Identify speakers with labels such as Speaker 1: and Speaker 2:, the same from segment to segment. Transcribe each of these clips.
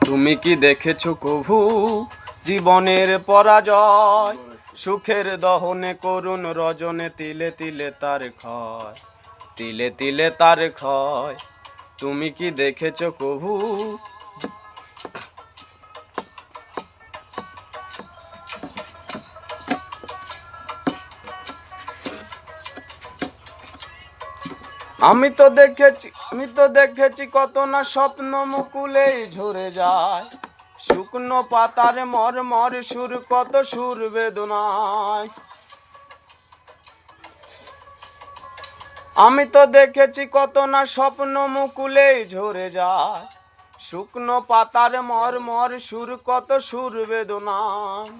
Speaker 1: তুমি কি দেখেছো কভু জীবনের পরাজয়? সুখের দহনে করুণ রজনে তিলে তিলে তার ক্ষয়, তিলে তিলে তার ক্ষয়। তুমি কি দেখেছো কভু? আমি তো দেখেছি কত না স্বপ্ন মুকুলেই ঝরে যায়। শুকনো পাতার মরমর সুর, কত সুর বেদনায়। আমি তো দেখেছি কত না স্বপ্ন মুকুলেই ঝরে যায়। শুকনো পাতার মরমর সুর, কত সুর বেদনায়।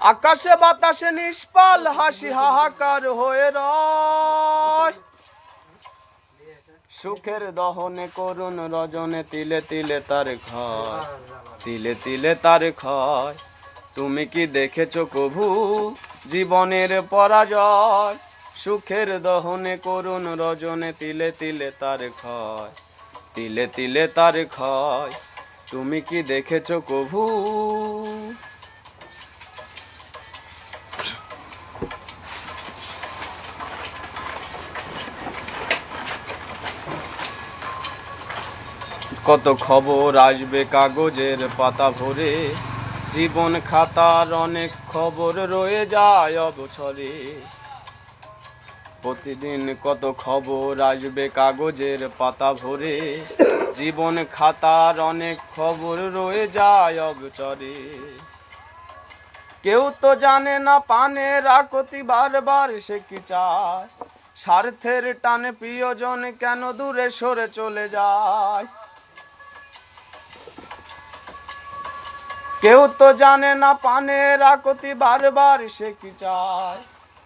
Speaker 1: আকাশে বাতাসে নিষ্পাল হাসি হাহাকার হয়ে রয়। সুখের দহনে করুণ রজনে তিলে তিলে তার ক্ষয়, তিলে তিলে তার ক্ষয়। তুমি কি দেখেছো কভু জীবনের পরাজয়? সুখের দহনে করুণ রজনে তিলে তিলে তার ক্ষয়, তিলে তিলে তার ক্ষয়। তুমি কি দেখেছো কভু? কত খবর আসবে কাগজের পাতা ভরে, জীবন খাতার অনেক খবর রয়ে যায় অবসরে। প্রতিদিন কত খবর আসবে কাগজের পাতা ভরে, জীবন খাতার অনেক খবর রয়ে যায় অবসরে। কেউ তো জানে না পানের আকতি বারবার সে কি চায়। স্বার্থের টানে প্রিয়জন কেন দূরে সরে চলে যায়। কেউ তো জানে না পানের আকতি বারবার সে কি চায়।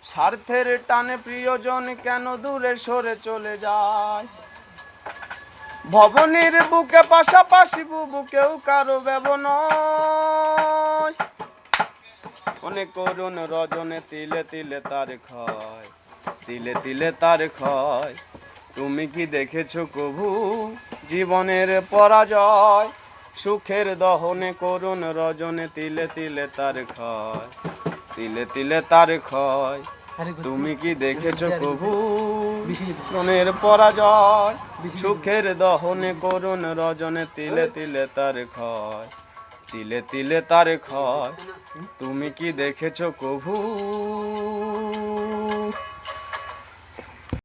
Speaker 1: স্বার্থের টানে প্রিয়জন কেন দূরে সরে চলে যায়। ভবনের বুকে পাশাপাশি বুবু কেউ কারো ব্যবনয়। অনেক করুণ রজনে তিলে তিলে তার ক্ষয়, তিলে তিলে তার ক্ষয়। তুমি কি দেখেছো কভু জীবনের পরাজয়? সুখের দহনে করুণ রজনে তিলে তিলে তার ক্ষয়, তিলে তিলে তার ক্ষয়। তুমি কি দেখেছো কভু জীবনের পরাজয়? সুখের দহনে করুণ রজনে তিলে তিলে তার ক্ষয়, তিলে তিলে তার ক্ষয়। তুমি কি দেখেছো কভু?